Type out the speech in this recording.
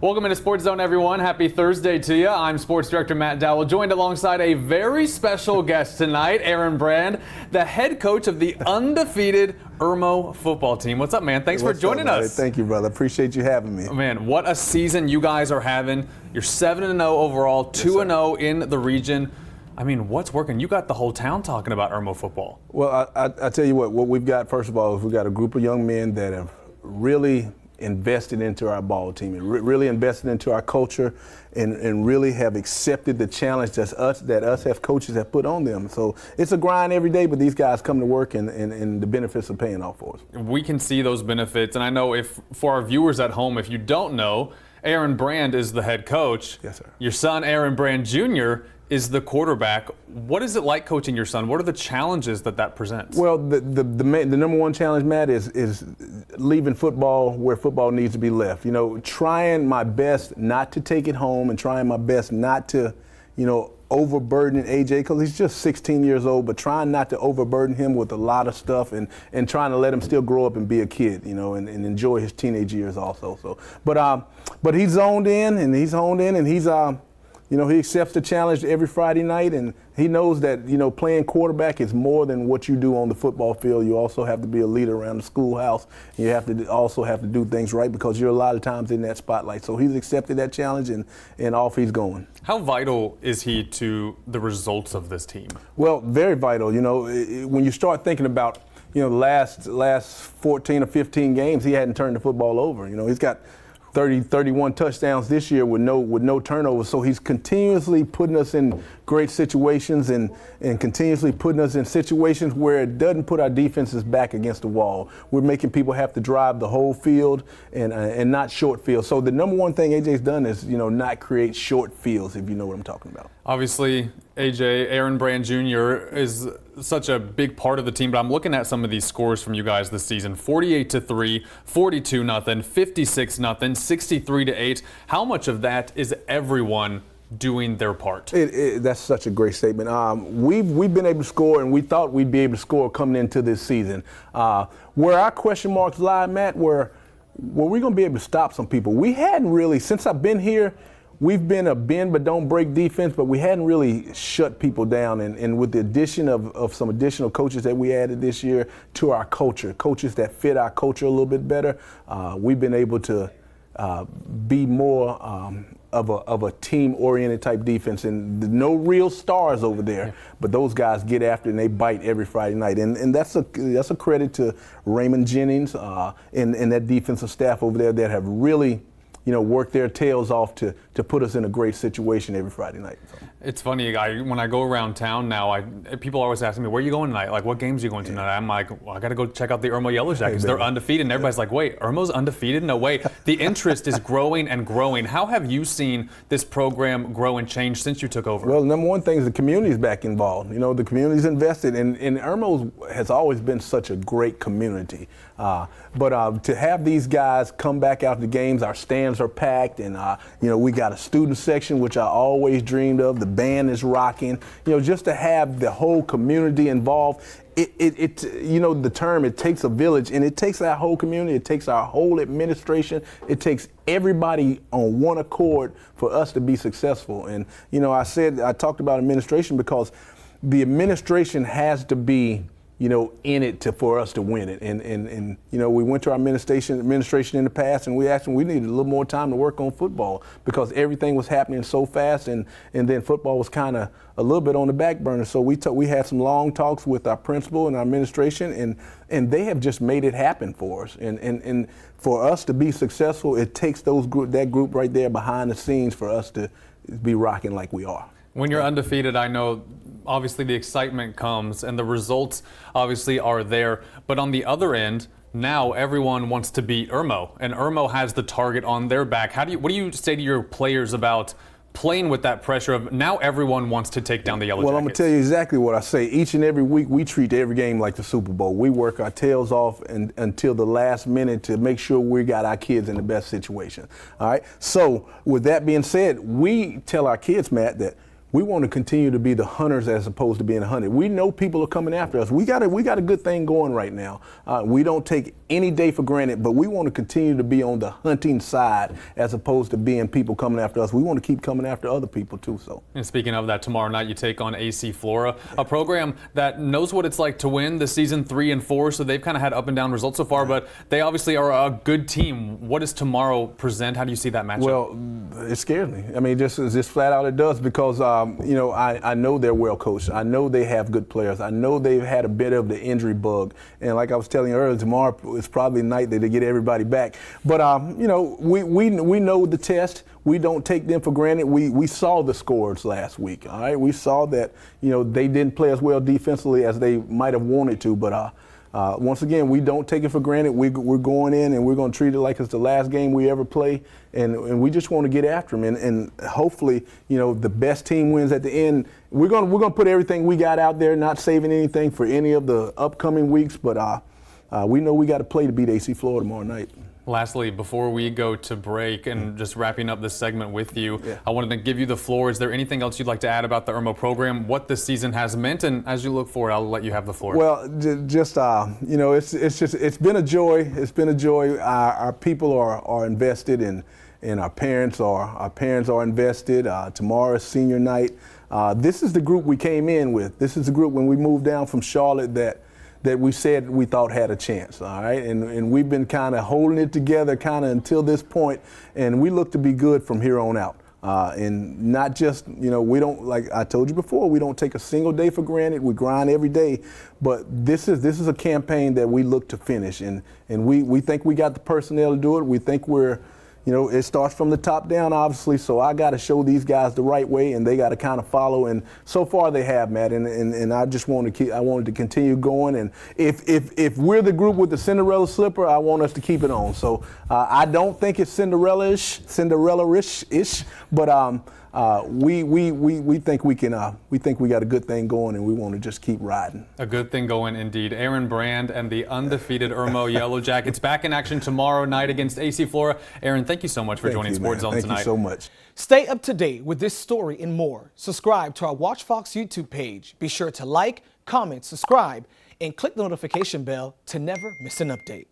Welcome into Sports Zone, everyone. Happy Thursday to you. I'm Sports Director Matt Dowell, joined alongside a very special guest tonight, Aaron Brand, the head coach of the undefeated Irmo football team. What's up, man? Thanks for joining us. Thank you, brother. Appreciate you having me. Man, what a season you guys are having. You're 7-0 overall, 2-0 in the region. I mean, what's working? You got the whole town talking about Irmo football. Well, I tell you what we've got, first of all, is we've got a group of young men that have really invested into our ball team and really invested into our culture and really have accepted the challenge that us as coaches have put on them. So it's a grind every day, but these guys come to work and the benefits are paying off for us. We can see those benefits, and I know for our viewers at home, if you don't know, Aaron Brand is the head coach. Yes, sir. Your son, Aaron Brand Jr., is the quarterback. What is it like coaching your son? What are the challenges that presents? Well, the number one challenge, Matt, is leaving football where football needs to be left. You know, trying my best not to take it home and trying my best not to, overburden AJ, because he's just 16 years old, but trying not to overburden him with a lot of stuff and trying to let him still grow up and be a kid, and enjoy his teenage years also. So, but he's zoned in and he's honed in and he's he accepts the challenge every Friday night, and he knows that, playing quarterback is more than what you do on the football field. You also have to be a leader around the schoolhouse. You also have to do things right because you're a lot of times in that spotlight. So he's accepted that challenge, and off he's going. How vital is he to the results of this team? Well, very vital. When you start thinking about, the last 14 or 15 games, he hadn't turned the football over. He's got 31 touchdowns this year with no turnovers. So he's continuously putting us in great situations and continuously putting us in situations where it doesn't put our defenses back against the wall. We're making people have to drive the whole field and not short fields. So the number one thing AJ's done is, not create short fields, if you know what I'm talking about. Obviously, Aaron Brand Jr. is such a big part of the team, but I'm looking at some of these scores from you guys this season. 48-3, 42-0, 56-0, 63-8. How much of that is everyone doing their part? That's such a great statement. We've been able to score, and we thought we'd be able to score coming into this season. Where our question marks lie, Matt, were we going to be able to stop some people? We hadn't really, since I've been here, we've been a bend but don't break defense, but we hadn't really shut people down. And with the addition of some additional coaches that we added this year to our culture, coaches that fit our culture a little bit better, we've been able to be more of a team-oriented type defense. And no real stars over there, but those guys get after and they bite every Friday night. And that's a credit to Raymond Jennings and that defensive staff over there that have really work their tails off to put us in a great situation every Friday night. So. It's funny, when I go around town now, people are always asking me, where are you going tonight? Like, what games are you going to tonight? I'm like, well, I got to go check out the Irmo Yellow Jackets. They're undefeated. And everybody's like, wait, Irmo's undefeated? No way. The interest is growing and growing. How have you seen this program grow and change since you took over? Well, number one thing is the community's back involved. The community's invested, and Irmo has always been such a great community. But to have these guys come back out to games, our stands are packed, and we got a student section, which I always dreamed of. The band is rocking. Just to have the whole community involved. The term, it takes a village, and it takes our whole community. It takes our whole administration. It takes everybody on one accord for us to be successful. And I talked about administration because the administration has to be in it for us to win it. And we went to our administration in the past, and we asked them we needed a little more time to work on football because everything was happening so fast, and then football was kind of a little bit on the back burner. So we had some long talks with our principal and our administration, and they have just made it happen for us. And for us to be successful, it takes that group right there behind the scenes for us to be rocking like we are. When you're undefeated, I know obviously the excitement comes and the results obviously are there. But on the other end, now everyone wants to beat Irmo, and Irmo has the target on their back. What do you say to your players about playing with that pressure of now everyone wants to take down the Yellow Jackets? Well, I'm going to tell you exactly what I say. Each and every week, we treat every game like the Super Bowl. We work our tails off until the last minute to make sure we got our kids in the best situation. All right? So with that being said, we tell our kids, Matt, that we want to continue to be the hunters as opposed to being hunted. We know people are coming after us. We got a good thing going right now. We don't take any day for granted, but we want to continue to be on the hunting side as opposed to being people coming after us. We want to keep coming after other people too. So. And speaking of that, tomorrow night you take on AC Flora, a program that knows what it's like to win the season 3 and 4. So they've kind of had up and down results so far, but they obviously are a good team. What does tomorrow present? How do you see that matchup? Well, it scares me. I mean, just flat out it does because I know they're well coached. I know they have good players. I know they've had a bit of the injury bug. And like I was telling you earlier, tomorrow is probably the night that they get everybody back. But we know the test. We don't take them for granted. We saw the scores last week. All right, we saw that they didn't play as well defensively as they might have wanted to. But once again, we don't take it for granted. We're going in and we're going to treat it like it's the last game we ever play, and we just want to get after them. And hopefully, the best team wins at the end. We're going to put everything we got out there, not saving anything for any of the upcoming weeks. But we know we got to play to beat AC Flora tomorrow night. Lastly, before we go to break and just wrapping up this segment with you, I wanted to give you the floor. Is there anything else you'd like to add about the Irmo program, what this season has meant, and as you look forward, I'll let you have the floor. Well, it's been a joy. It's been a joy. Our people are invested, and our parents are invested. Tomorrow is senior night. This is the group we came in with. This is the group when we moved down from Charlotte that we said we thought had a chance, all right? And we've been kind of holding it together kind of until this point, and we look to be good from here on out. And not just, we don't, like I told you before, we don't take a single day for granted. We grind every day. But this is a campaign that we look to finish, and we think we got the personnel to do it. We think we're, it starts from the top down, obviously, so I got to show these guys the right way, and they got to kind of follow. And so far they have, Matt, and I just wanted to continue going. And if we're the group with the Cinderella slipper, I want us to keep it on. So I don't think it's Cinderella-ish, but we think we can. We think we got a good thing going, and we want to just keep riding. A good thing going, indeed. Aaron Brand and the undefeated Irmo Yellow Jackets back in action tomorrow night against AC Flora. Aaron, thank you so much for joining Sports Zone tonight. Thank you so much. Stay up to date with this story and more. Subscribe to our WACH FOX YouTube page. Be sure to like, comment, subscribe, and click the notification bell to never miss an update.